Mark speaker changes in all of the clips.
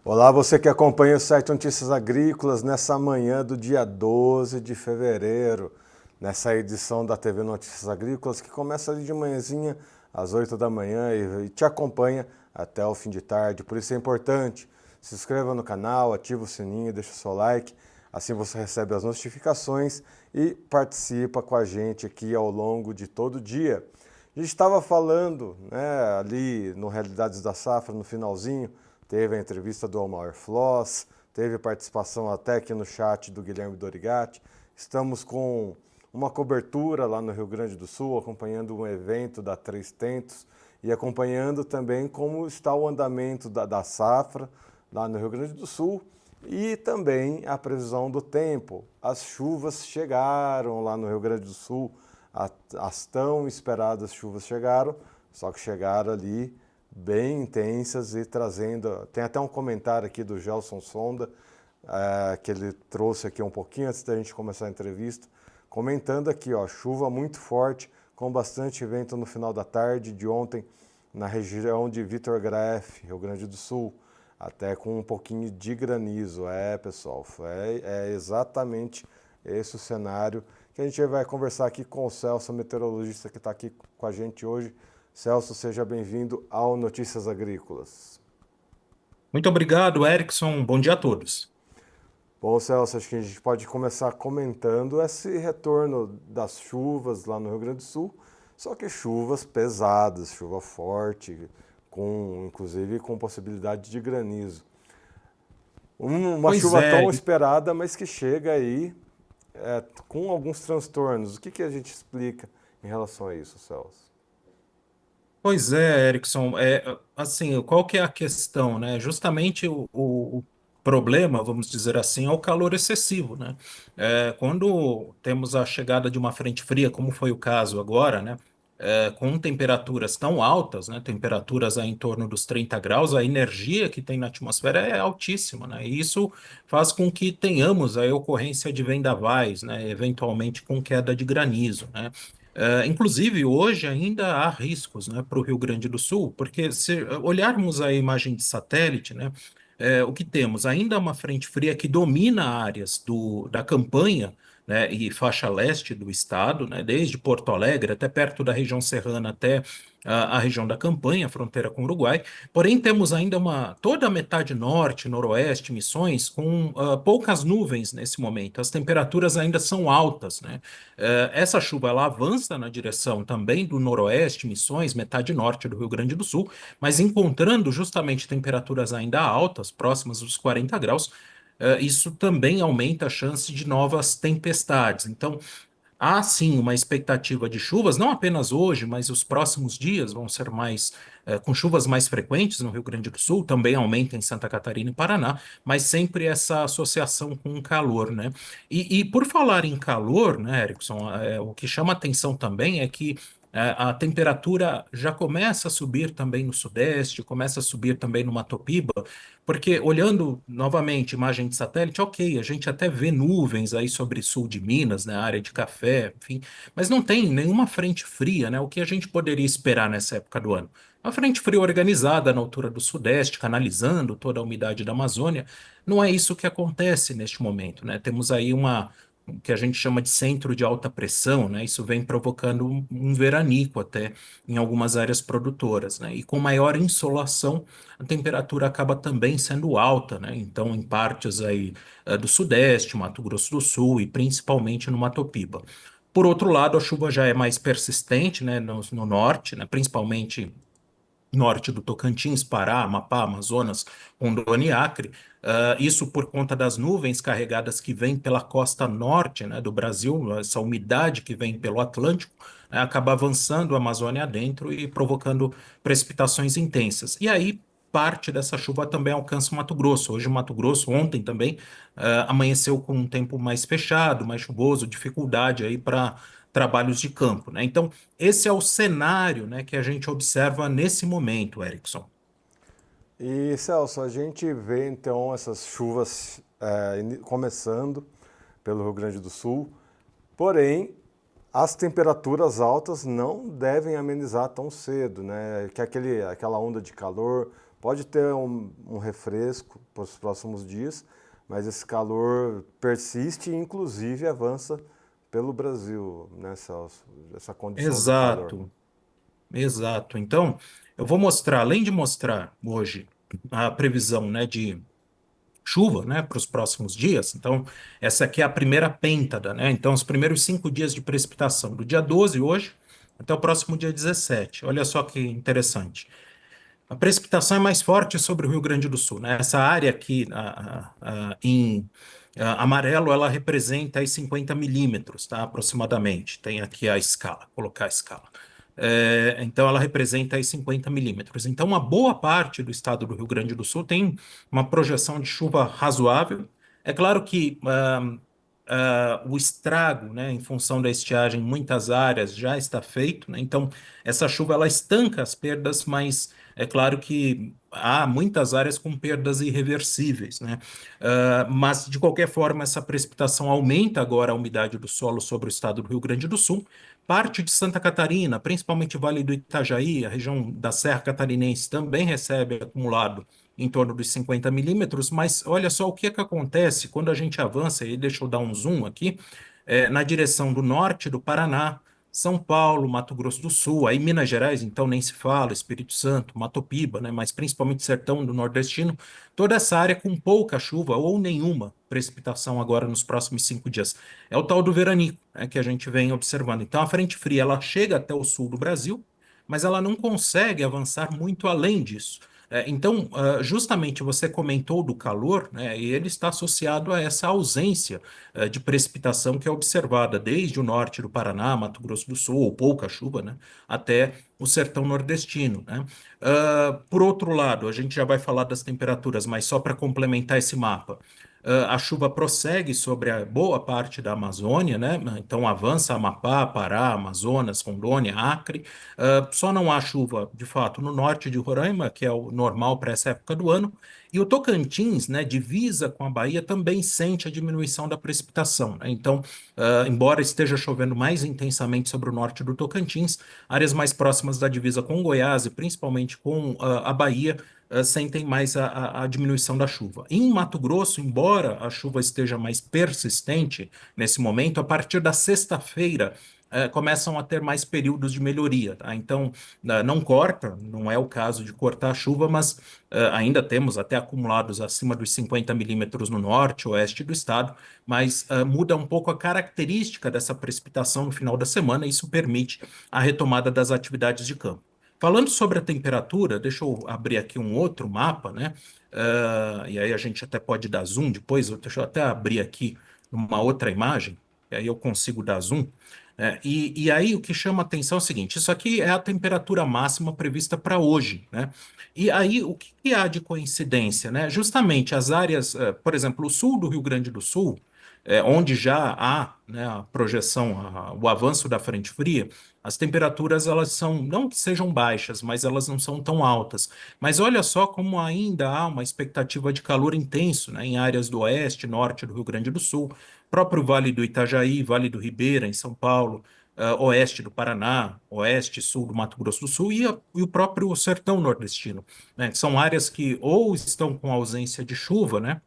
Speaker 1: Olá, você que acompanha o site Notícias Agrícolas nessa manhã do dia 12 de fevereiro, nessa edição da TV Notícias Agrícolas que começa ali de manhãzinha às 8 da manhã e te acompanha até o fim de tarde. Por isso é importante, se inscreva no canal, ativa o sininho, deixa o seu like, assim você recebe as notificações e participa com a gente aqui ao longo de todo o dia. A gente estava falando, ali no Realidades da Safra, no finalzinho, teve a entrevista do Omar Floss, teve participação até aqui no chat do Guilherme Dorigatti. Estamos com uma cobertura lá no Rio Grande do Sul, acompanhando um evento da Três Tentos e acompanhando também como está o andamento da safra lá no Rio Grande do Sul e também a previsão do tempo. As chuvas chegaram lá no Rio Grande do Sul, as tão esperadas chuvas chegaram, só que chegaram ali bem intensas e trazendo... Tem até um comentário aqui do Gelson Sonda, que ele trouxe aqui um pouquinho antes da gente começar a entrevista, comentando aqui, ó, chuva muito forte, com bastante vento no final da tarde de ontem, na região de Vitor Graef, Rio Grande do Sul, até com um pouquinho de granizo. Pessoal, é exatamente esse o cenário que a gente vai conversar aqui com o Celso, meteorologista que está aqui com a gente hoje. Celso, seja bem-vindo ao Notícias Agrícolas.
Speaker 2: Muito obrigado, Erickson. Bom dia a todos.
Speaker 1: Bom, Celso, acho que a gente pode começar comentando esse retorno das chuvas lá no Rio Grande do Sul, só que chuvas pesadas, chuva forte, inclusive com possibilidade de granizo. Uma
Speaker 2: Pois
Speaker 1: chuva
Speaker 2: é,
Speaker 1: tão esperada, mas que chega aí com alguns transtornos. O que a gente explica em relação a isso, Celso?
Speaker 2: Erickson. Assim, qual que é a questão, né? Justamente o problema, vamos dizer assim, é o calor excessivo, né? Quando temos a chegada de uma frente fria, como foi o caso agora, né? Com temperaturas tão altas, né? Temperaturas aí em torno dos 30 graus, a energia que tem na atmosfera é altíssima, né? E isso faz com que tenhamos a ocorrência de vendavais, né? Eventualmente com queda de granizo, né? Inclusive, hoje ainda há riscos, né, para o Rio Grande do Sul, porque se olharmos a imagem de satélite, né, o que temos? Ainda uma frente fria que domina áreas da campanha, né, e faixa leste do estado, né, desde Porto Alegre até perto da região serrana, até a região da campanha, fronteira com o Uruguai. Porém, temos ainda toda a metade norte, noroeste, Missões, com poucas nuvens nesse momento. As temperaturas ainda são altas, né? Essa chuva ela avança na direção também do noroeste, Missões, metade norte do Rio Grande do Sul, mas encontrando justamente temperaturas ainda altas, próximas dos 40 graus, isso também aumenta a chance de novas tempestades. Então, há sim uma expectativa de chuvas, não apenas hoje, mas os próximos dias vão ser com chuvas mais frequentes no Rio Grande do Sul, também aumenta em Santa Catarina e Paraná, mas sempre essa associação com o calor, né? E por falar em calor, né, Erickson, o que chama atenção também é que a temperatura já começa a subir também no Sudeste, começa a subir também no Mato Piba, porque olhando novamente imagem de satélite, ok, a gente até vê nuvens aí sobre sul de Minas, né, área de café, enfim, mas não tem nenhuma frente fria, né? O que a gente poderia esperar nessa época do ano? Uma frente fria organizada na altura do Sudeste, canalizando toda a umidade da Amazônia, não é isso que acontece neste momento, né? Temos aí o que a gente chama de centro de alta pressão, né? Isso vem provocando um veranico até em algumas áreas produtoras, né? E com maior insolação a temperatura acaba também sendo alta, né? Então, em partes aí do Sudeste, Mato Grosso do Sul e principalmente no Mato Piba. Por outro lado, a chuva já é mais persistente, né, no norte, né, principalmente norte do Tocantins, Pará, Amapá, Amazonas, Rondônia e Acre. Isso por conta das nuvens carregadas que vêm pela costa norte, né, do Brasil, essa umidade que vem pelo Atlântico, né, acaba avançando a Amazônia adentro e provocando precipitações intensas. E aí, parte dessa chuva também alcança o Mato Grosso. Hoje, o Mato Grosso, ontem também, amanheceu com um tempo mais fechado, mais chuvoso, dificuldade aí para trabalhos de campo, né? Então, esse é o cenário, né, que a gente observa nesse momento, Erickson.
Speaker 1: E Celso, a gente vê então essas chuvas começando pelo Rio Grande do Sul, porém as temperaturas altas não devem amenizar tão cedo, né? Que aquela onda de calor Pode ter um refresco para os próximos dias, mas esse calor persiste e inclusive avança pelo Brasil, né, Celso? Essa condição do calor.
Speaker 2: Exato, exato. Então, eu vou mostrar, além de mostrar hoje a previsão, né, de chuva, né, para os próximos dias. Então, essa aqui é a primeira pêntada, né? Então, os primeiros 5 dias de precipitação, do dia 12 hoje até o próximo dia 17. Olha só que interessante. A precipitação é mais forte sobre o Rio Grande do Sul, né? Essa área aqui em amarelo, ela representa aí 50 milímetros, tá? Aproximadamente. Tem aqui a escala, colocar a escala. Então, ela representa aí 50 milímetros. Então, uma boa parte do estado do Rio Grande do Sul tem uma projeção de chuva razoável. É claro que o estrago, né, em função da estiagem em muitas áreas já está feito, né? Então, essa chuva ela estanca as perdas, mas é claro que há muitas áreas com perdas irreversíveis, né? Mas, de qualquer forma, essa precipitação aumenta agora a umidade do solo sobre o estado do Rio Grande do Sul. Parte de Santa Catarina, principalmente o Vale do Itajaí, a região da Serra Catarinense, também recebe acumulado em torno dos 50 milímetros, mas olha só o que é que acontece quando a gente avança, e deixa eu dar um zoom aqui, na direção do norte do Paraná, São Paulo, Mato Grosso do Sul, aí Minas Gerais, então nem se fala, Espírito Santo, Mato Piba, né, mas principalmente sertão do nordestino, toda essa área com pouca chuva ou nenhuma precipitação agora nos próximos 5 dias. É o tal do veranico, né, que a gente vem observando. Então a frente fria ela chega até o sul do Brasil, mas ela não consegue avançar muito além disso. Então, justamente você comentou do calor, né, e ele está associado a essa ausência de precipitação que é observada desde o norte do Paraná, Mato Grosso do Sul, ou pouca chuva, né, até o sertão nordestino, né? Por outro lado, a gente já vai falar das temperaturas, mas só para complementar esse mapa. A chuva prossegue sobre a boa parte da Amazônia, né? Então avança Amapá, Pará, Amazonas, Rondônia, Acre. Só não há chuva, de fato, no norte de Roraima, que é o normal para essa época do ano. E o Tocantins, né, divisa com a Bahia, também sente a diminuição da precipitação, né? Então, embora esteja chovendo mais intensamente sobre o norte do Tocantins, áreas mais próximas da divisa com Goiás e principalmente com a Bahia sentem mais a diminuição da chuva. Em Mato Grosso, embora a chuva esteja mais persistente nesse momento, a partir da sexta-feira começam a ter mais períodos de melhoria, tá? Então, não corta, não é o caso de cortar a chuva, mas ainda temos até acumulados acima dos 50 milímetros no norte, oeste do estado, mas muda um pouco a característica dessa precipitação no final da semana, e isso permite a retomada das atividades de campo. Falando sobre a temperatura, deixa eu abrir aqui um outro mapa, né? E aí a gente até pode dar zoom depois, deixa eu até abrir aqui uma outra imagem, e aí eu consigo dar zoom. E aí o que chama atenção é o seguinte: isso aqui é a temperatura máxima prevista para hoje, né? E aí o que que há de coincidência, né? Justamente as áreas, por exemplo, o sul do Rio Grande do Sul, onde já há, né, a projeção, o avanço da frente fria, as temperaturas elas são, não que sejam baixas, mas elas não são tão altas. Mas olha só como ainda há uma expectativa de calor intenso, né, em áreas do oeste, norte do Rio Grande do Sul, próprio Vale do Itajaí, Vale do Ribeira, em São Paulo, oeste do Paraná, oeste e sul do Mato Grosso do Sul e o próprio sertão nordestino, né? São áreas que ou estão com ausência de chuva, né?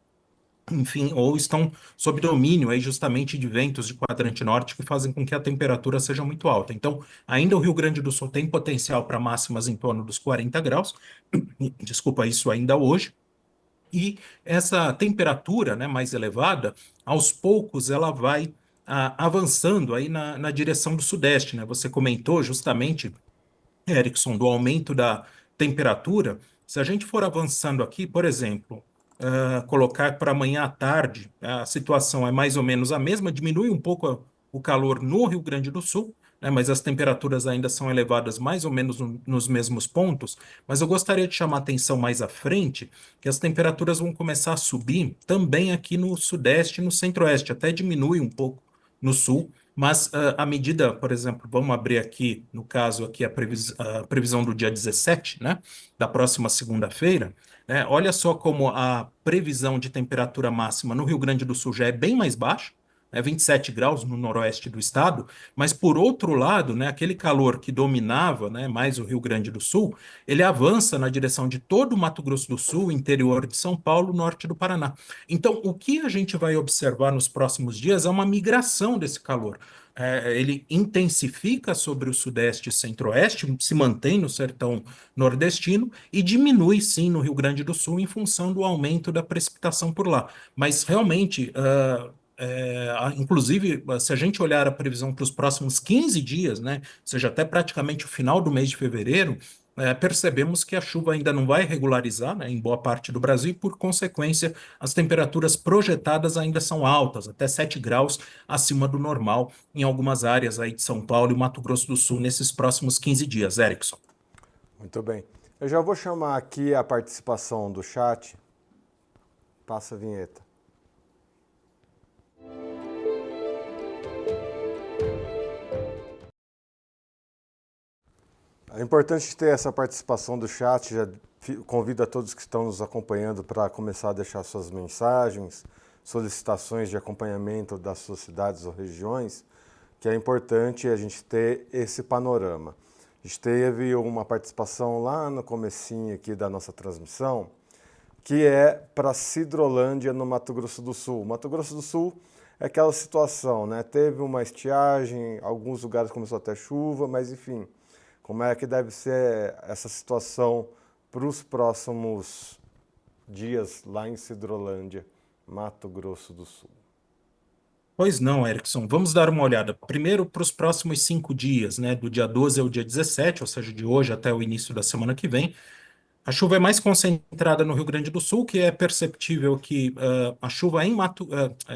Speaker 2: Enfim, ou estão sob domínio aí justamente de ventos de quadrante norte que fazem com que a temperatura seja muito alta. Então, ainda o Rio Grande do Sul tem potencial para máximas em torno dos 40 graus, desculpa, isso ainda hoje. E essa temperatura, né, mais elevada, aos poucos ela vai avançando aí na direção do sudeste, né? Você comentou justamente, Erickson, do aumento da temperatura. Se a gente for avançando aqui, por exemplo, colocar para amanhã à tarde, a situação é mais ou menos a mesma, diminui um pouco o calor no Rio Grande do Sul, né, mas as temperaturas ainda são elevadas mais ou menos nos mesmos pontos. Mas eu gostaria de chamar a atenção mais à frente, que as temperaturas vão começar a subir também aqui no sudeste e no centro-oeste, até diminui um pouco no sul. Mas à medida, por exemplo, vamos abrir aqui, no caso aqui, a previsão do dia 17, né, da próxima segunda-feira, né, olha só como a previsão de temperatura máxima no Rio Grande do Sul já é bem mais baixa, 27 graus no noroeste do estado, mas por outro lado, né, aquele calor que dominava, né, mais o Rio Grande do Sul, ele avança na direção de todo o Mato Grosso do Sul, interior de São Paulo, norte do Paraná. Então, o que a gente vai observar nos próximos dias é uma migração desse calor. Ele intensifica sobre o sudeste e centro-oeste, se mantém no sertão nordestino e diminui, sim, no Rio Grande do Sul, em função do aumento da precipitação por lá. Mas, realmente, inclusive, se a gente olhar a previsão para os próximos 15 dias, né, ou seja, até praticamente o final do mês de fevereiro, percebemos que a chuva ainda não vai regularizar, né, em boa parte do Brasil, e, por consequência, as temperaturas projetadas ainda são altas, até 7 graus acima do normal, em algumas áreas aí de São Paulo e Mato Grosso do Sul nesses próximos 15 dias. Erickson.
Speaker 1: Muito bem. Eu já vou chamar aqui a participação do chat. Passa a vinheta. É importante ter essa participação do chat. Já convido a todos que estão nos acompanhando para começar a deixar suas mensagens, solicitações de acompanhamento das suas cidades ou regiões, que é importante a gente ter esse panorama. A gente teve uma participação lá no comecinho aqui da nossa transmissão, que é para Sidrolândia, no Mato Grosso do Sul. Mato Grosso do Sul é aquela situação, né? Teve uma estiagem, alguns lugares começou a ter chuva, mas enfim, como é que deve ser essa situação para os próximos dias lá em Sidrolândia, Mato Grosso do Sul?
Speaker 2: Pois não, Erickson. Vamos dar uma olhada. Primeiro, para os próximos 5 dias, né, do dia 12 ao dia 17, ou seja, de hoje até o início da semana que vem. A chuva é mais concentrada no Rio Grande do Sul, que é perceptível que a chuva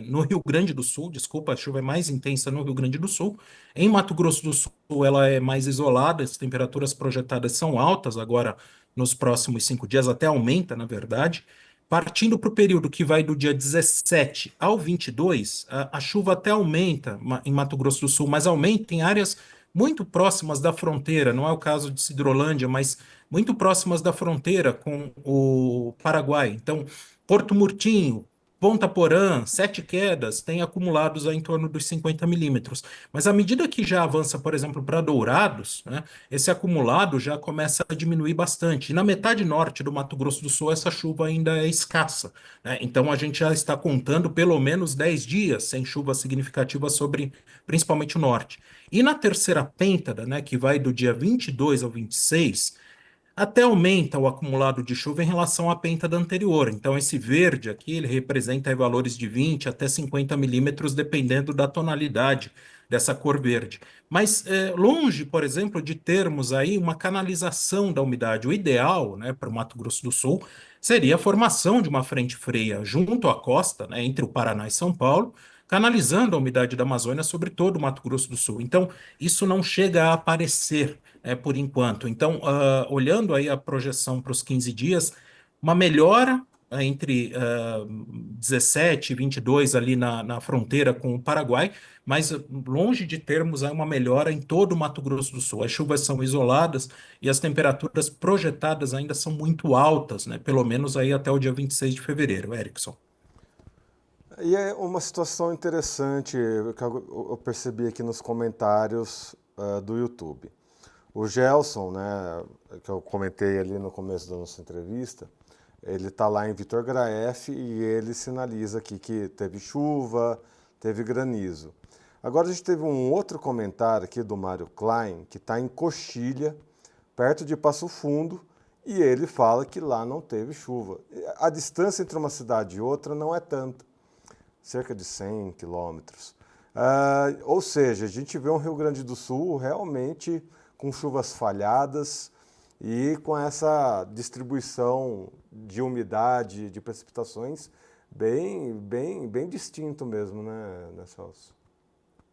Speaker 2: no Rio Grande do Sul, desculpa, a chuva é mais intensa no Rio Grande do Sul. Em Mato Grosso do Sul, ela é mais isolada, as temperaturas projetadas são altas agora nos próximos 5 dias, até aumenta, na verdade. Partindo para o período que vai do dia 17 ao 22, a chuva até aumenta em Mato Grosso do Sul, mas aumenta em áreas muito próximas da fronteira, não é o caso de Sidrolândia, mas muito próximas da fronteira com o Paraguai. Então, Porto Murtinho, Ponta Porã, Sete Quedas têm acumulados em torno dos 50 milímetros. Mas à medida que já avança, por exemplo, para Dourados, né, esse acumulado já começa a diminuir bastante. E na metade norte do Mato Grosso do Sul, essa chuva ainda é escassa, né? Então, a gente já está contando pelo menos 10 dias sem chuva significativa sobre principalmente o norte. E na terceira pêntada, né, que vai do dia 22 ao 26, até aumenta o acumulado de chuva em relação à pêntada anterior. Então, esse verde aqui, ele representa aí valores de 20 até 50 milímetros, dependendo da tonalidade dessa cor verde. Mas longe, por exemplo, de termos aí uma canalização da umidade. O ideal, né, para o Mato Grosso do Sul seria a formação de uma frente fria junto à costa, né, entre o Paraná e São Paulo, canalizando a umidade da Amazônia sobre todo o Mato Grosso do Sul. Então, isso não chega a aparecer por enquanto. Então, olhando aí a projeção para os 15 dias, uma melhora entre 17 e 22 ali na fronteira com o Paraguai, mas longe de termos aí uma melhora em todo o Mato Grosso do Sul. As chuvas são isoladas e as temperaturas projetadas ainda são muito altas, né? Pelo menos aí até o dia 26 de fevereiro, Erickson.
Speaker 1: E é uma situação interessante que eu percebi aqui nos comentários do YouTube. O Gelson, né, que eu comentei ali no começo da nossa entrevista, ele está lá em Vitor Graef e ele sinaliza aqui que teve chuva, teve granizo. Agora a gente teve um outro comentário aqui do Mário Klein, que está em Coxilha, perto de Passo Fundo, e ele fala que lá não teve chuva. A distância entre uma cidade e outra não é tanta, cerca de 100 quilômetros. Ou seja, a gente vê um Rio Grande do Sul realmente com chuvas falhadas e com essa distribuição de umidade, de precipitações bem distinto mesmo, né, Celso?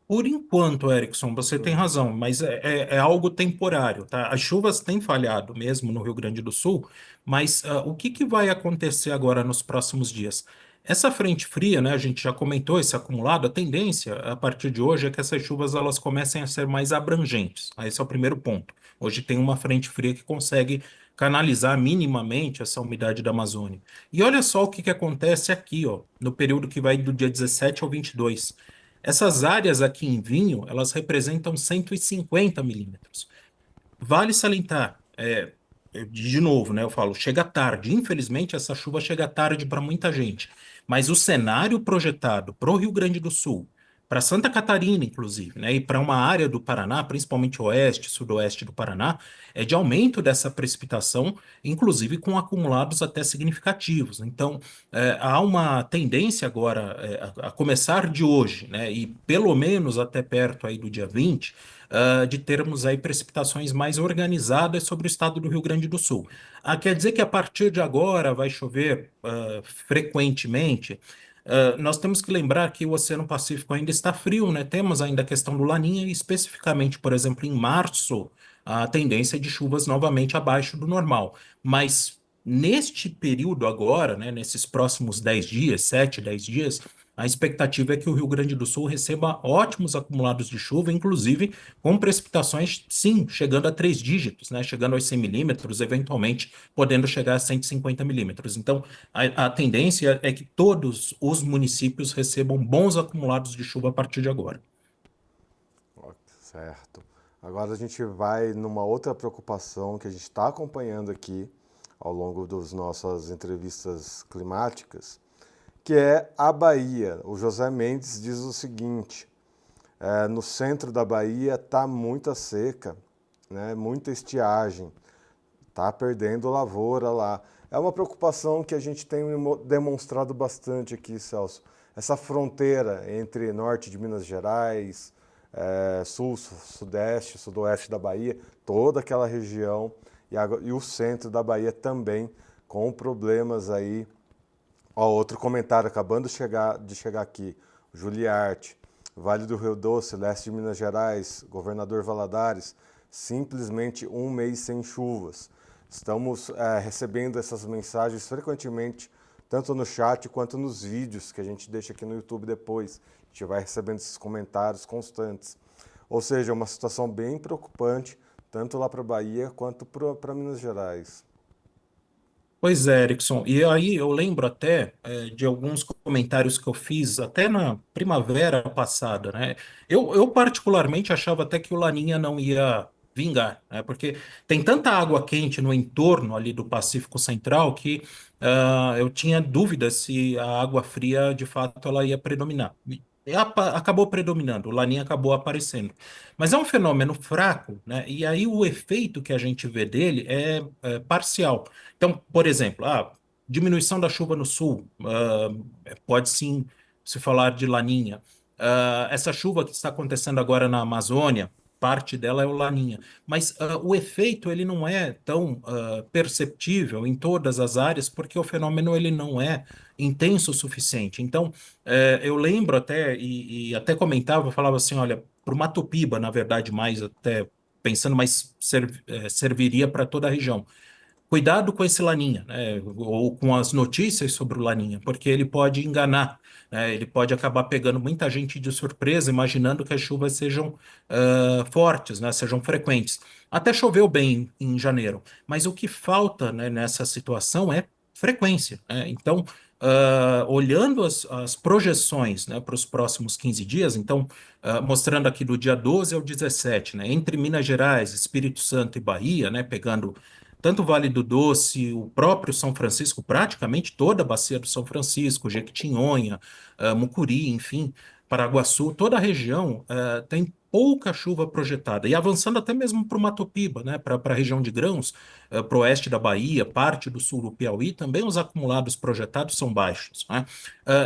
Speaker 2: Por enquanto, Erickson, você tem razão, mas é algo temporário, tá? As chuvas têm falhado mesmo no Rio Grande do Sul, mas o que que vai acontecer agora nos próximos dias? Essa frente fria, né, a gente já comentou esse acumulado, a tendência a partir de hoje é que essas chuvas elas comecem a ser mais abrangentes. Esse é o primeiro ponto. Hoje tem uma frente fria que consegue canalizar minimamente essa umidade da Amazônia. E olha só o que que acontece aqui, ó, no período que vai do dia 17 ao 22. Essas áreas aqui em Vinho, elas representam 150 milímetros. Vale salientar, de novo, né? Eu falo, chega tarde. Infelizmente, essa chuva chega tarde para muita gente. Mas o cenário projetado para o Rio Grande do Sul, para Santa Catarina, inclusive, né? E para uma área do Paraná, principalmente oeste, sudoeste do Paraná, é de aumento dessa precipitação, inclusive com acumulados até significativos. Então, há uma tendência agora, a começar de hoje, né? E pelo menos até perto aí do dia 20 de termos aí precipitações mais organizadas sobre o estado do Rio Grande do Sul. Quer dizer que a partir de agora vai chover frequentemente? Nós temos que lembrar que o Oceano Pacífico ainda está frio, né? Temos ainda a questão do Laninha, e especificamente, por exemplo, em março, a tendência é de chuvas novamente abaixo do normal. Mas neste período agora, né, nesses próximos 10 dias, 7, 10 dias, a expectativa é que o Rio Grande do Sul receba ótimos acumulados de chuva, inclusive com precipitações, sim, chegando a 3 dígitos, né? Chegando aos 100 milímetros, eventualmente podendo chegar a 150 milímetros. Então, a tendência é que todos os municípios recebam bons acumulados de chuva a partir de agora.
Speaker 1: Ó, certo. Agora a gente vai numa outra preocupação que a gente está acompanhando aqui ao longo das nossas entrevistas climáticas, que é a Bahia. O José Mendes diz o seguinte: no centro da Bahia está muita seca, né, muita estiagem, está perdendo lavoura lá. É uma preocupação que a gente tem demonstrado bastante aqui, Celso. Essa fronteira entre norte de Minas Gerais, sul, sudeste, sudoeste da Bahia, toda aquela região e o centro da Bahia também, com problemas aí. Ó, outro comentário acabando de chegar aqui. Juliarte, Vale do Rio Doce, leste de Minas Gerais, Governador Valadares, simplesmente um mês sem chuvas. Estamos recebendo essas mensagens frequentemente, tanto no chat quanto nos vídeos que a gente deixa aqui no YouTube depois. A gente vai recebendo esses comentários constantes. Ou seja, é uma situação bem preocupante, tanto lá para a Bahia quanto para Minas Gerais.
Speaker 2: Pois é, Erickson. E aí eu lembro até de alguns comentários que eu fiz até na primavera passada, né? Eu particularmente achava até que o Laninha não ia vingar, né? Porque tem tanta água quente no entorno ali do Pacífico Central que eu tinha dúvidas se a água fria de fato ela ia predominar. E acabou predominando, o Laninha acabou aparecendo. Mas é um fenômeno fraco, né? E aí o efeito que a gente vê dele é parcial. Então, por exemplo, diminuição da chuva no sul, pode sim se falar de laninha. Essa chuva que está acontecendo agora na Amazônia, parte dela é o laninha, mas o efeito ele não é tão perceptível em todas as áreas porque o fenômeno ele não é intenso o suficiente. Então, eu lembro até e até comentava, eu falava assim, olha, para o Mato Piba, na verdade, mais até pensando, mas serviria para toda a região. Cuidado com esse Laninha, né? Ou com as notícias sobre o Laninha, porque ele pode enganar, né? Ele pode acabar pegando muita gente de surpresa, imaginando que as chuvas sejam fortes, né? Sejam frequentes. Até choveu bem em janeiro, mas o que falta, né, nessa situação é frequência, né? Então, olhando as projeções, né, para os próximos 15 dias, então, mostrando aqui do dia 12 ao 17, né, entre Minas Gerais, Espírito Santo e Bahia, né, pegando tanto o Vale do Doce, o próprio São Francisco, praticamente toda a bacia do São Francisco, Jequitinhonha, Mucuri, enfim, Paraguaçu, toda a região tem pouca chuva projetada. E avançando até mesmo para o Mato Piba, né, para a região de Grãos, para o oeste da Bahia, parte do sul do Piauí, também os acumulados projetados são baixos, né?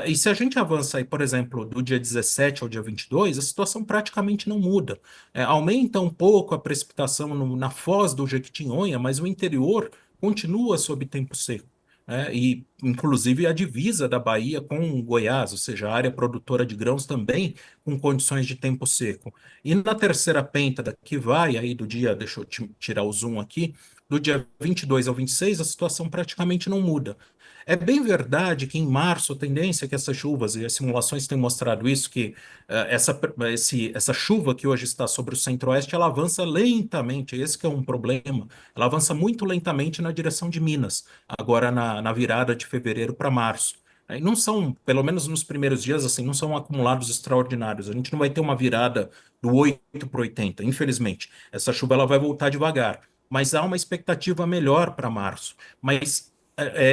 Speaker 2: E se a gente avança aí, por exemplo, do dia 17 ao dia 22, a situação praticamente não muda. Aumenta um pouco a precipitação na foz do Jequitinhonha, mas o interior continua sob tempo seco, né? E, inclusive, a divisa da Bahia com Goiás, ou seja, a área produtora de grãos também com condições de tempo seco. E na terceira pêntada, que vai aí do dia, deixa eu tirar o zoom aqui, do dia 22 ao 26, a situação praticamente não muda. É bem verdade que em março a tendência é que essas chuvas, e as simulações têm mostrado isso, que essa chuva que hoje está sobre o centro-oeste, ela avança lentamente, esse que é um problema, ela avança muito lentamente na direção de Minas, agora na virada de fevereiro para março. Aí não são, pelo menos nos primeiros dias, assim, não são acumulados extraordinários. A gente não vai ter uma virada do 8 para 80, infelizmente. Essa chuva ela vai voltar devagar, mas há uma expectativa melhor para março. Mas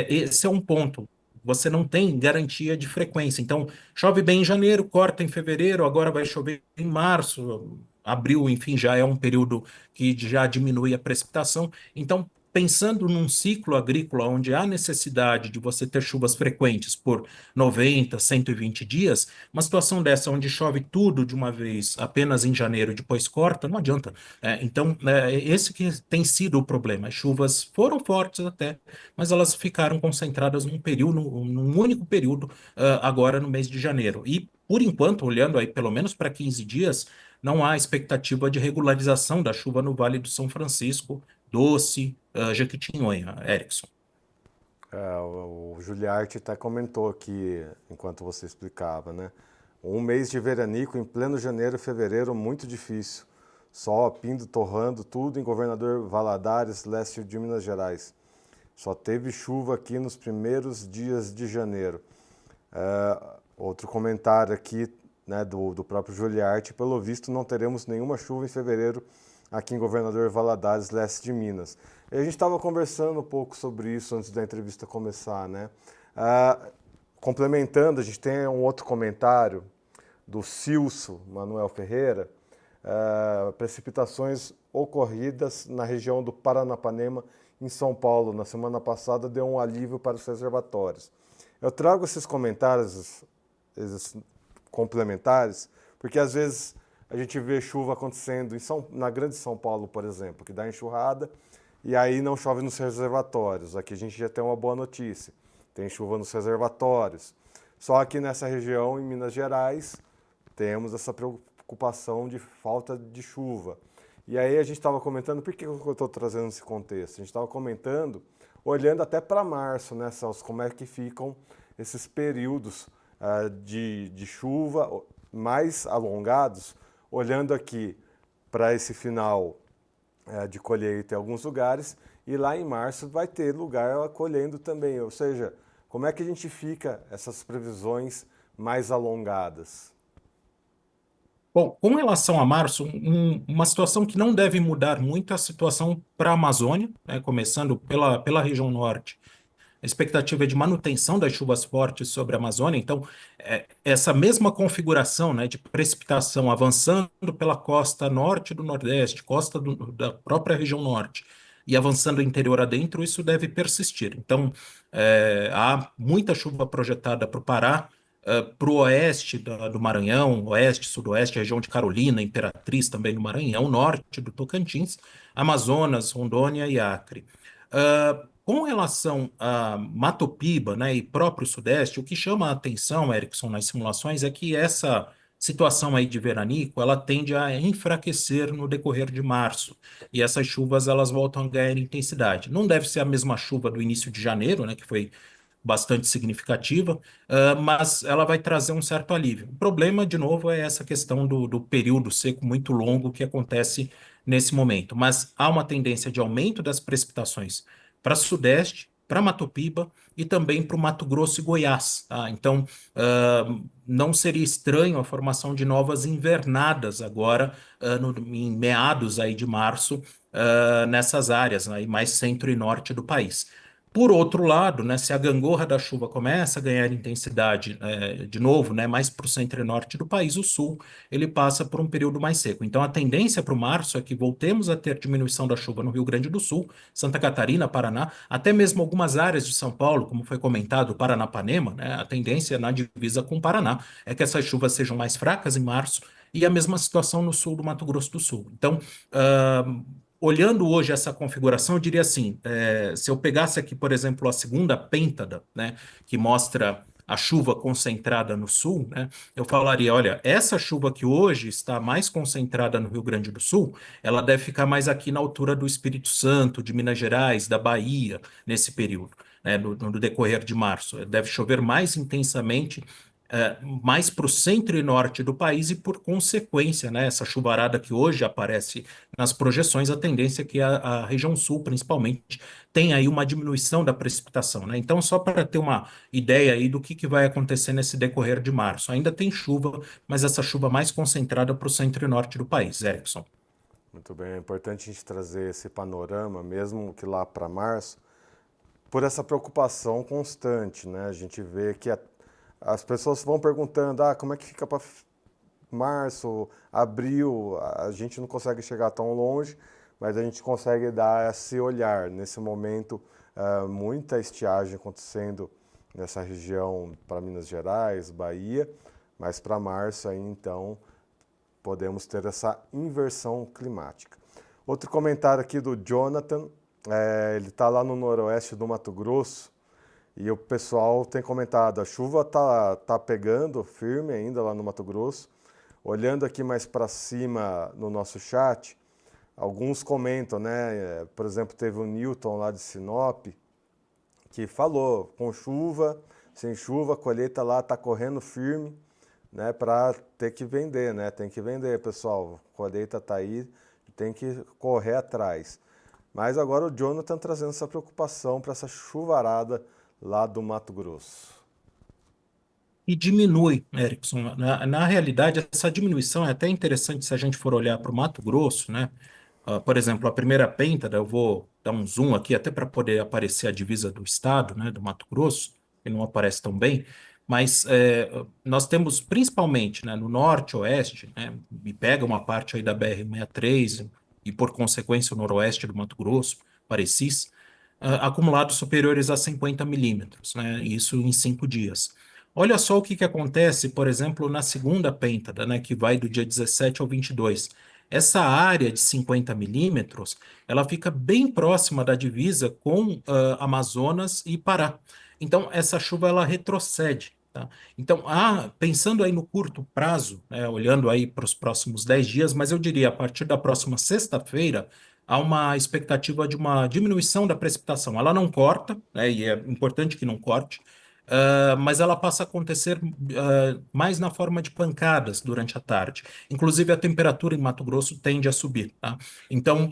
Speaker 2: esse é um ponto. Você não tem garantia de frequência. Então, chove bem em janeiro, corta em fevereiro, agora vai chover em março, abril, enfim, já é um período que já diminui a precipitação. Então, pensando num ciclo agrícola onde há necessidade de você ter chuvas frequentes por 90, 120 dias, uma situação dessa onde chove tudo de uma vez apenas em janeiro e depois corta, não adianta. Então, esse que tem sido o problema. As chuvas foram fortes até, mas elas ficaram concentradas num período, num único período, agora no mês de janeiro. E, por enquanto, olhando aí pelo menos para 15 dias, não há expectativa de regularização da chuva no Vale do São Francisco, Doce, Jequitinhonha, Erickson.
Speaker 1: O Juliarte até comentou aqui, enquanto você explicava, né? Um mês de veranico em pleno janeiro e fevereiro, muito difícil. Sol, pindo, torrando, tudo em Governador Valadares, leste de Minas Gerais. Só teve chuva aqui nos primeiros dias de janeiro. Outro comentário aqui, né, do próprio Juliarte, pelo visto não teremos nenhuma chuva em fevereiro aqui em Governador Valadares, leste de Minas. E a gente estava conversando um pouco sobre isso antes da entrevista começar, né? Complementando, a gente tem um outro comentário do Cilso Manuel Ferreira, precipitações ocorridas na região do Paranapanema, em São Paulo, na semana passada, deu um alívio para os reservatórios. Eu trago esses comentários, esses complementares, porque às vezes a gente vê chuva acontecendo na Grande São Paulo, por exemplo, que dá enxurrada e aí não chove nos reservatórios. Aqui a gente já tem uma boa notícia, tem chuva nos reservatórios. Só que nessa região, em Minas Gerais, temos essa preocupação de falta de chuva. E aí a gente estava comentando, por que eu estou trazendo esse contexto? A gente estava comentando, olhando até para março, né, Celso, como é que ficam esses períodos de chuva mais alongados, olhando aqui para esse final de colheita em alguns lugares, e lá em março vai ter lugar colhendo também. Ou seja, como é que a gente fica essas previsões mais alongadas?
Speaker 2: Bom, com relação a março, uma situação que não deve mudar muito é a situação para a Amazônia, né, começando pela região norte. A expectativa é de manutenção das chuvas fortes sobre a Amazônia, então, essa mesma configuração, né, de precipitação avançando pela costa norte do Nordeste, da própria região norte, e avançando interior adentro, isso deve persistir. Então, há muita chuva projetada para o Pará, para o oeste do Maranhão, oeste, sudoeste, região de Carolina, Imperatriz também no Maranhão, norte do Tocantins, Amazonas, Rondônia e Acre. Com relação a Mato Piba, né, e próprio Sudeste, o que chama a atenção, Erickson, nas simulações é que essa situação aí de veranico, ela tende a enfraquecer no decorrer de março, e essas chuvas elas voltam a ganhar intensidade. Não deve ser a mesma chuva do início de janeiro, né, que foi bastante significativa, mas ela vai trazer um certo alívio. O problema, de novo, é essa questão do período seco muito longo que acontece nesse momento. Mas há uma tendência de aumento das precipitações para Sudeste, para Mato Piba e também para o Mato Grosso e Goiás. Tá? Então, não seria estranho a formação de novas invernadas agora, em meados aí de março, nessas áreas, aí mais centro e norte do país. Por outro lado, né, se a gangorra da chuva começa a ganhar intensidade de novo, né, mais para o centro e norte do país, o sul ele passa por um período mais seco. Então, a tendência para o março é que voltemos a ter diminuição da chuva no Rio Grande do Sul, Santa Catarina, Paraná, até mesmo algumas áreas de São Paulo, como foi comentado, Paranapanema, né, a tendência na divisa com o Paraná é que essas chuvas sejam mais fracas em março e a mesma situação no sul do Mato Grosso do Sul. Então, ah, olhando hoje essa configuração, eu diria assim: se eu pegasse aqui, por exemplo, a segunda pêntada, né, que mostra a chuva concentrada no sul, né, eu falaria: olha, essa chuva que hoje está mais concentrada no Rio Grande do Sul, ela deve ficar mais aqui na altura do Espírito Santo, de Minas Gerais, da Bahia, nesse período, né, no decorrer de março. Deve chover mais intensamente mais para o centro e norte do país e, por consequência, né, essa chuvarada que hoje aparece nas projeções, a tendência é que a região sul, principalmente, tenha aí uma diminuição da precipitação, né? Então, só para ter uma ideia aí do que vai acontecer nesse decorrer de março. Ainda tem chuva, mas essa chuva mais concentrada para o centro e norte do país, Erickson.
Speaker 1: Muito bem, é importante a gente trazer esse panorama, mesmo que lá para março, por essa preocupação constante, né? A gente vê que as pessoas vão perguntando, como é que fica para março, abril, a gente não consegue chegar tão longe, mas a gente consegue dar esse olhar. Nesse momento, muita estiagem acontecendo nessa região para Minas Gerais, Bahia, mas para março aí então podemos ter essa inversão climática. Outro comentário aqui do Jonathan, ele está lá no noroeste do Mato Grosso e o pessoal tem comentado, a chuva tá pegando firme ainda lá no Mato Grosso. Olhando aqui mais para cima no nosso chat, alguns comentam, né? Por exemplo, teve o Newton lá de Sinop, que falou, com chuva, sem chuva, a colheita lá está correndo firme, né? Para ter que vender, né? Tem que vender, pessoal. A colheita está aí, tem que correr atrás. Mas agora o Jonathan trazendo essa preocupação para essa chuvarada lá do Mato Grosso.
Speaker 2: E diminui, Erickson. Na realidade, essa diminuição é até interessante se a gente for olhar para o Mato Grosso, né? Por exemplo, a primeira pêntada, eu vou dar um zoom aqui até para poder aparecer a divisa do estado, né, do Mato Grosso, que não aparece tão bem, mas nós temos principalmente, né, no norte, oeste, né, e pega uma parte aí da BR-63 e, por consequência, o noroeste do Mato Grosso, Parecis, acumulados superiores a 50 milímetros, né, isso em 5 dias. Olha só o que acontece, por exemplo, na segunda pêntada, né, que vai do dia 17 ao 22. Essa área de 50 milímetros, ela fica bem próxima da divisa com Amazonas e Pará. Então, essa chuva, ela retrocede, tá? Então, pensando aí no curto prazo, né, olhando aí para os próximos 10 dias, mas eu diria, a partir da próxima sexta-feira, há uma expectativa de uma diminuição da precipitação. Ela não corta, né, e é importante que não corte, mas ela passa a acontecer mais na forma de pancadas durante a tarde. Inclusive, a temperatura em Mato Grosso tende a subir, tá? Então,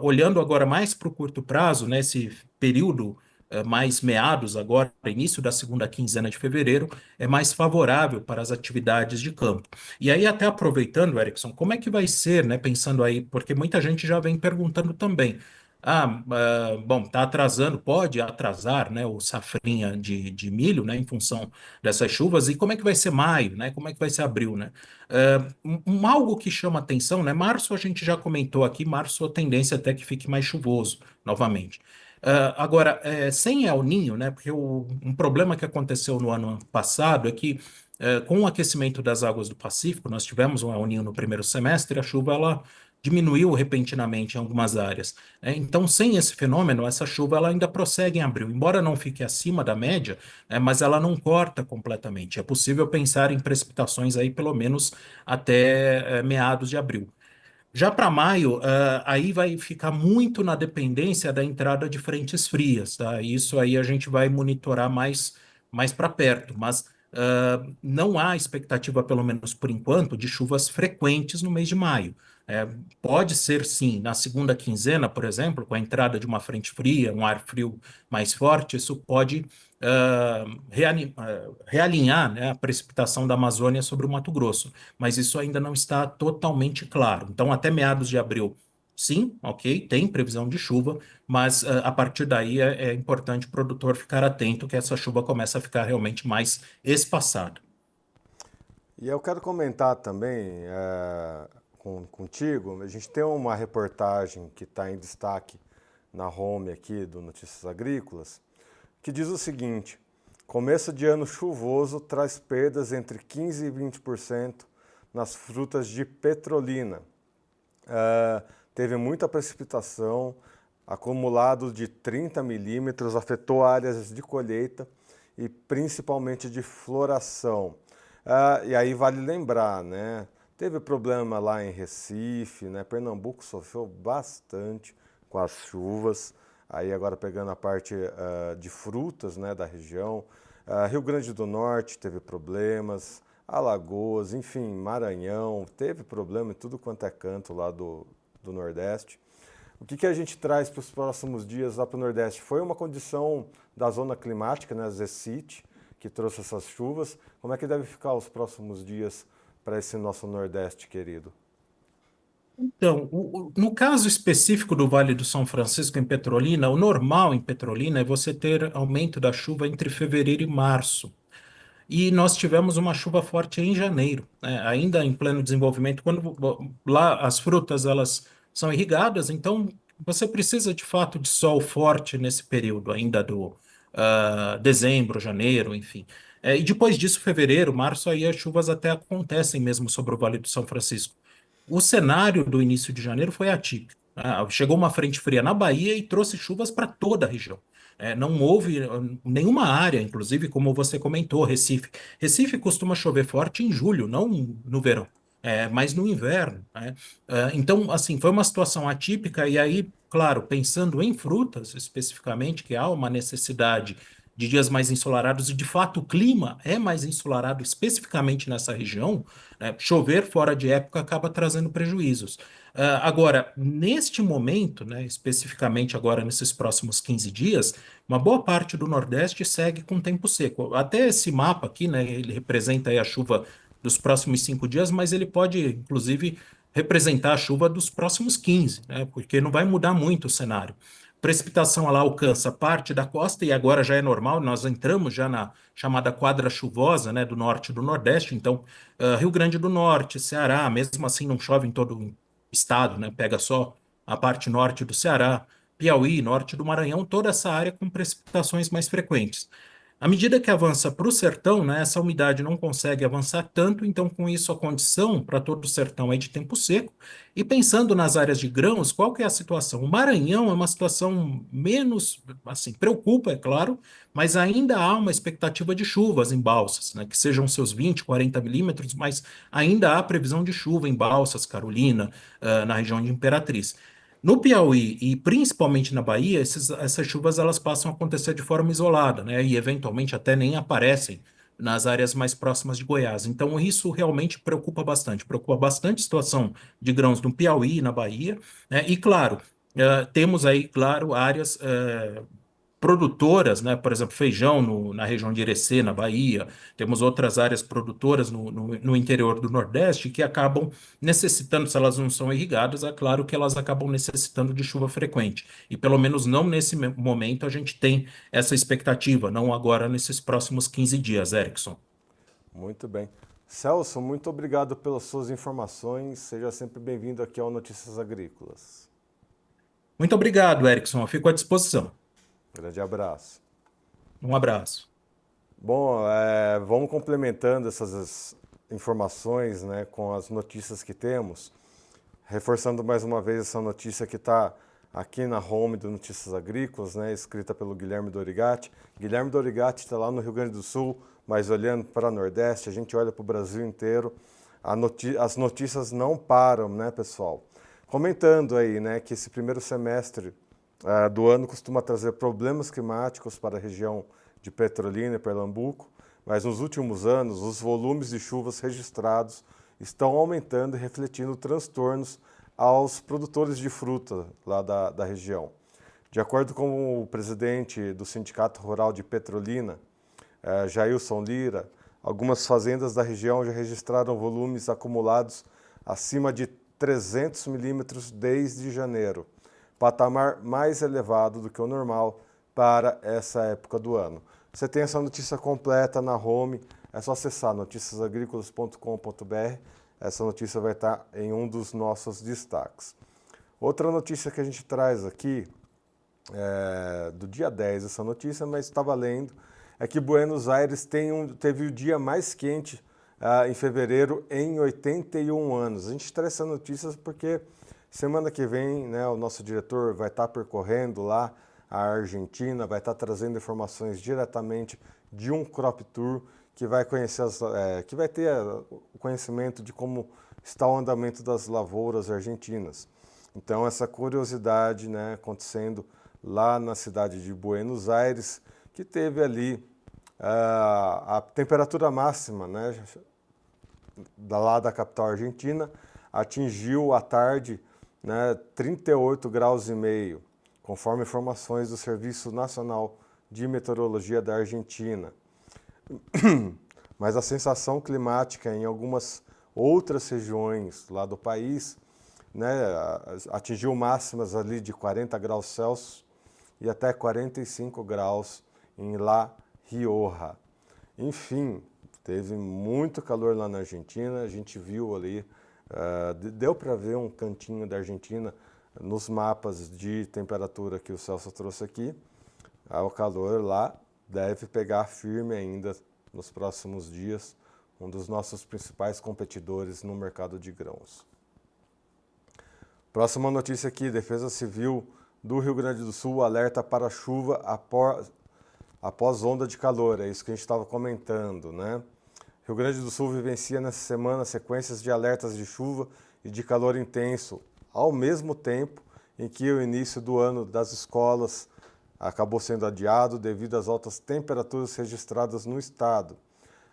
Speaker 2: olhando agora mais para o curto prazo, nesse período mais meados agora, início da segunda quinzena de fevereiro, é mais favorável para as atividades de campo. E aí, até aproveitando, Erickson, como é que vai ser, né? Pensando aí, porque muita gente já vem perguntando também. Bom, está atrasando, pode atrasar, né, o safrinha de milho, né, em função dessas chuvas, e como é que vai ser maio, né, como é que vai ser abril, né? Algo que chama atenção, né, março a gente já comentou aqui, março a tendência até que fique mais chuvoso novamente. Agora, sem El Ninho, né, porque um problema que aconteceu no ano passado é que com o aquecimento das águas do Pacífico, nós tivemos um El Ninho no primeiro semestre, a chuva ela diminuiu repentinamente em algumas áreas. Então, sem esse fenômeno, essa chuva ela ainda prossegue em abril, embora não fique acima da média, mas ela não corta completamente. É possível pensar em precipitações aí pelo menos até meados de abril. Já para maio, aí vai ficar muito na dependência da entrada de frentes frias, tá? Isso aí a gente vai monitorar mais para perto, mas não há expectativa, pelo menos por enquanto, de chuvas frequentes no mês de maio. É, pode ser, sim, na segunda quinzena, por exemplo, com a entrada de uma frente fria, um ar frio mais forte, isso pode realinhar, né, a precipitação da Amazônia sobre o Mato Grosso, mas isso ainda não está totalmente claro. Então, até meados de abril, sim, ok, tem previsão de chuva, mas a partir daí é importante o produtor ficar atento que essa chuva começa a ficar realmente mais espaçada.
Speaker 1: E eu quero comentar também contigo, a gente tem uma reportagem que está em destaque na home aqui do Notícias Agrícolas, que diz o seguinte: começo de ano chuvoso traz perdas entre 15% e 20% nas frutas de Petrolina. Teve muita precipitação, acumulado de 30 milímetros, afetou áreas de colheita e principalmente de floração. E aí vale lembrar, né? Teve problema lá em Recife, né? Pernambuco sofreu bastante com as chuvas. Aí agora pegando a parte de frutas, né, da região. Rio Grande do Norte teve problemas, Alagoas, enfim, Maranhão, teve problema em tudo quanto é canto lá do Nordeste. O que a gente traz para os próximos dias lá para o Nordeste? Foi uma condição da zona climática, né, ZCIT, que trouxe essas chuvas. Como é que deve ficar os próximos dias para esse nosso Nordeste querido?
Speaker 2: Então, no caso específico do Vale do São Francisco em Petrolina, o normal em Petrolina é você ter aumento da chuva entre fevereiro e março. E nós tivemos uma chuva forte em janeiro, né? Ainda em pleno desenvolvimento, quando lá as frutas elas são irrigadas, então você precisa de fato de sol forte nesse período ainda do dezembro, janeiro, enfim. E depois disso, fevereiro, março, aí as chuvas até acontecem mesmo sobre o Vale do São Francisco. O cenário do início de janeiro foi atípico. Chegou uma frente fria na Bahia e trouxe chuvas para toda a região. Não houve nenhuma área, inclusive, como você comentou, Recife. Recife costuma chover forte em julho, não no verão, mas no inverno, né? Então, assim, foi uma situação atípica, e aí, claro, pensando em frutas especificamente, que há uma necessidade de dias mais ensolarados, e de fato o clima é mais ensolarado especificamente nessa região, né? Chover fora de época acaba trazendo prejuízos. Agora, neste momento, né, especificamente agora nesses próximos 15 dias, uma boa parte do Nordeste segue com tempo seco. Até esse mapa aqui, né, ele representa aí a chuva dos próximos 5 dias, mas ele pode, inclusive, representar a chuva dos próximos 15, né, porque não vai mudar muito o cenário. Precipitação lá alcança parte da costa e agora já é normal, nós entramos já na chamada quadra chuvosa, né, do norte e do nordeste, então Rio Grande do Norte, Ceará, mesmo assim não chove em todo o estado, né, pega só a parte norte do Ceará, Piauí, norte do Maranhão, toda essa área com precipitações mais frequentes. À medida que avança para o sertão, né, essa umidade não consegue avançar tanto, então com isso a condição para todo o sertão é de tempo seco. E pensando nas áreas de grãos, qual que é a situação? O Maranhão é uma situação menos, assim, preocupa, é claro, mas ainda há uma expectativa de chuvas em Balsas, né, que sejam seus 20, 40 milímetros, mas ainda há previsão de chuva em Balsas, Carolina, na região de Imperatriz. No Piauí e principalmente na Bahia, essas chuvas elas passam a acontecer de forma isolada, né? E eventualmente até nem aparecem nas áreas mais próximas de Goiás. Então isso realmente preocupa bastante a situação de grãos no Piauí e na Bahia, né? E claro, temos aí, claro, áreas produtoras, né? Por exemplo, feijão na região de Irecê, na Bahia. Temos outras áreas produtoras no interior do Nordeste que acabam necessitando, se elas não são irrigadas, é claro que elas acabam necessitando de chuva frequente. E pelo menos não nesse momento a gente tem essa expectativa, não agora nesses próximos 15 dias, Erickson.
Speaker 1: Muito bem. Celso, muito obrigado pelas suas informações. Seja sempre bem-vindo aqui ao Notícias Agrícolas.
Speaker 2: Muito obrigado, Erickson. Eu fico à disposição.
Speaker 1: Grande abraço.
Speaker 2: Um abraço.
Speaker 1: Bom, vamos complementando essas informações, né, com as notícias que temos, reforçando mais uma vez essa notícia que está aqui na home do Notícias Agrícolas, né, escrita pelo Guilherme Dorigatti. Guilherme Dorigatti está lá no Rio Grande do Sul, mas olhando para o Nordeste, a gente olha para o Brasil inteiro. As notícias não param, né, pessoal? Comentando aí, né, que esse primeiro semestre do ano costuma trazer problemas climáticos para a região de Petrolina e Pernambuco, mas nos últimos anos os volumes de chuvas registrados estão aumentando e refletindo transtornos aos produtores de fruta lá da região. De acordo com o presidente do Sindicato Rural de Petrolina, Jailson Lira, algumas fazendas da região já registraram volumes acumulados acima de 300 milímetros desde janeiro, patamar mais elevado do que o normal para essa época do ano. Você tem essa notícia completa na home, é só acessar noticiasagricolas.com.br. Essa notícia vai estar em um dos nossos destaques. Outra notícia que a gente traz aqui, do dia 10 essa notícia, mas estava lendo, é que Buenos Aires teve o dia mais quente em fevereiro em 81 anos. A gente traz essa notícia porque semana que vem, né, o nosso diretor vai estar percorrendo lá a Argentina, vai estar trazendo informações diretamente de um crop tour que vai conhecer que vai ter o conhecimento de como está o andamento das lavouras argentinas. Então essa curiosidade, né, acontecendo lá na cidade de Buenos Aires, que teve ali A temperatura máxima, né, lá da capital argentina atingiu à tarde, né, 38 graus e meio, conforme informações do Serviço Nacional de Meteorologia da Argentina. Mas a sensação climática em algumas outras regiões lá do país, né, atingiu máximas ali de 40 graus Celsius e até 45 graus em La Rioja. Enfim, teve muito calor lá na Argentina, a gente viu ali, deu para ver um cantinho da Argentina nos mapas de temperatura que o Celso trouxe aqui. O calor lá deve pegar firme ainda nos próximos dias, um dos nossos principais competidores no mercado de grãos. Próxima notícia aqui, Defesa Civil do Rio Grande do Sul alerta para chuva após onda de calor, é isso que a gente estava comentando, né? Rio Grande do Sul vivencia nessa semana sequências de alertas de chuva e de calor intenso, ao mesmo tempo em que o início do ano das escolas acabou sendo adiado devido às altas temperaturas registradas no estado.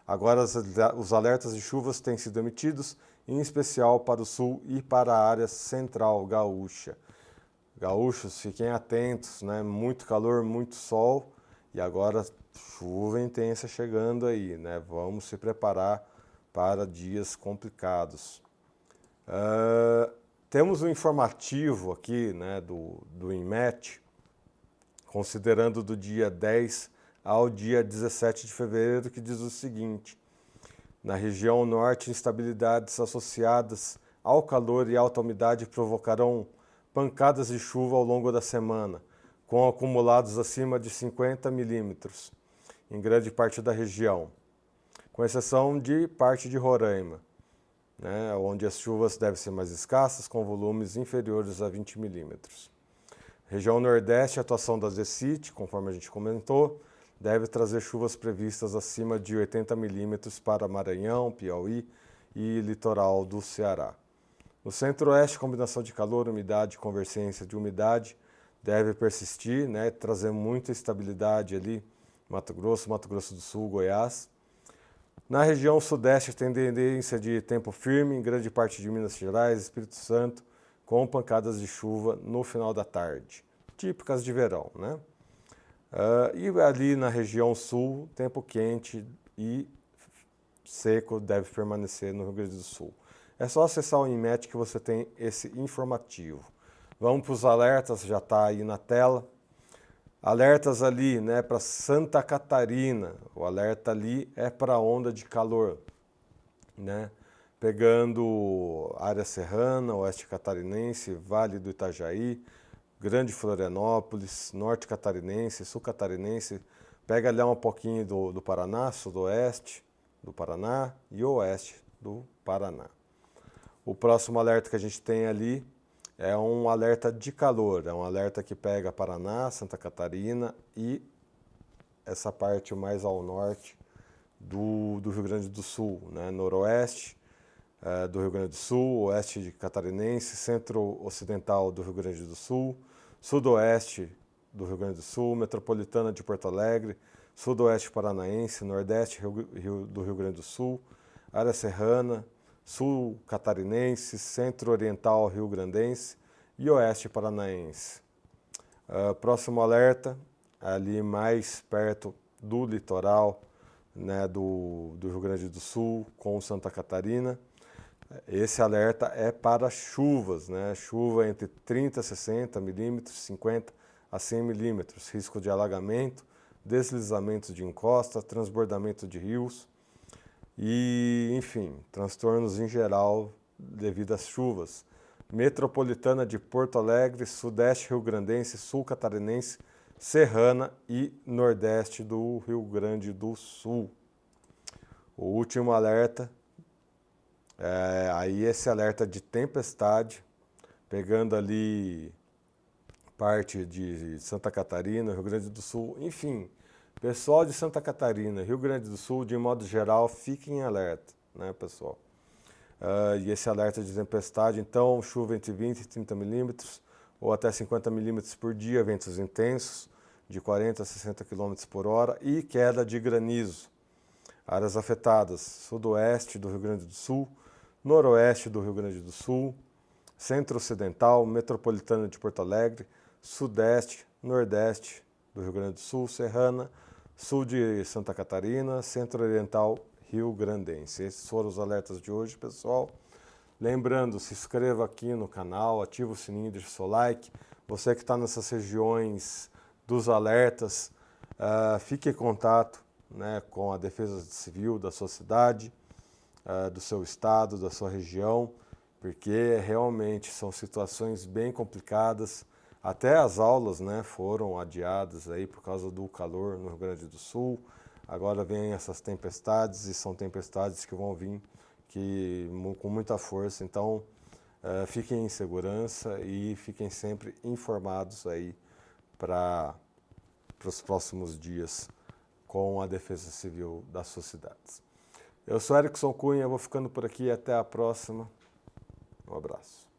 Speaker 1: Agora os alertas de chuvas têm sido emitidos, em especial para o sul e para a área central gaúcha. Gaúchos, fiquem atentos, né? Muito calor, muito sol e agora chuva intensa chegando aí, né? Vamos se preparar para dias complicados. Temos um informativo aqui, né, do INMET, considerando do dia 10 ao dia 17 de fevereiro, que diz o seguinte: na região norte, instabilidades associadas ao calor e alta umidade provocarão pancadas de chuva ao longo da semana, com acumulados acima de 50 milímetros em grande parte da região, com exceção de parte de Roraima, né, onde as chuvas devem ser mais escassas, com volumes inferiores a 20 milímetros. Região Nordeste, a atuação da ZECIT, conforme a gente comentou, deve trazer chuvas previstas acima de 80 milímetros para Maranhão, Piauí e litoral do Ceará. No Centro-Oeste, combinação de calor, umidade e convergência de umidade deve persistir, né, trazer muita estabilidade ali, Mato Grosso do Sul, Goiás. Na região Sudeste, tem tendência de tempo firme em grande parte de Minas Gerais, Espírito Santo, com pancadas de chuva no final da tarde, típicas de verão, né? E ali na região sul, tempo quente e seco deve permanecer no Rio Grande do Sul. É só acessar o INMET que você tem esse informativo. Vamos para os alertas, já está aí na tela. Alertas ali, né, para Santa Catarina. O alerta ali é para onda de calor, né? Pegando área serrana, oeste catarinense, Vale do Itajaí, Grande Florianópolis, norte catarinense, sul catarinense, pega ali um pouquinho do Paraná, sudoeste do Paraná e oeste do Paraná. O próximo alerta que a gente tem ali é um alerta de calor, é um alerta que pega Paraná, Santa Catarina e essa parte mais ao norte do Rio Grande do Sul, né? Noroeste do Rio Grande do Sul, oeste catarinense, centro-ocidental do Rio Grande do Sul, sudoeste do Rio Grande do Sul, metropolitana de Porto Alegre, sudoeste paranaense, nordeste do Rio Grande do Sul, área serrana, sul catarinense, centro-oriental rio-grandense e oeste paranaense. Próximo alerta, ali mais perto do litoral, né, do Rio Grande do Sul com Santa Catarina. Esse alerta é para chuvas, né? Chuva entre 30 a 60 milímetros, 50 a 100 milímetros, risco de alagamento, deslizamento de encosta, transbordamento de rios e, enfim, transtornos em geral devido às chuvas. Metropolitana de Porto Alegre, sudeste rio-grandense, sul catarinense, serrana e nordeste do Rio Grande do Sul. O último alerta aí esse alerta de tempestade, pegando ali parte de Santa Catarina, Rio Grande do Sul, enfim, pessoal de Santa Catarina, Rio Grande do Sul, de modo geral, fiquem em alerta, né, pessoal? E esse alerta de tempestade, então, chuva entre 20 e 30 milímetros, ou até 50 milímetros por dia, ventos intensos, de 40 a 60 km por hora e queda de granizo. Áreas afetadas: sudoeste do Rio Grande do Sul, noroeste do Rio Grande do Sul, centro-ocidental, metropolitana de Porto Alegre, sudeste, nordeste do Rio Grande do Sul, serrana, sul de Santa Catarina, centro-oriental rio-grandense. Esses foram os alertas de hoje, pessoal. Lembrando, se inscreva aqui no canal, ativa o sininho, deixa o seu like. Você que está nessas regiões dos alertas, fique em contato, né, com a Defesa Civil da sua cidade, do seu estado, da sua região, porque realmente são situações bem complicadas. Até as aulas, né, foram adiadas aí por causa do calor no Rio Grande do Sul. Agora vem essas tempestades e são tempestades que vão vir com muita força. Então, fiquem em segurança e fiquem sempre informados aí para os próximos dias com a Defesa Civil das suas cidades. Eu sou Erickson Cunha, vou ficando por aqui, até a próxima. Um abraço.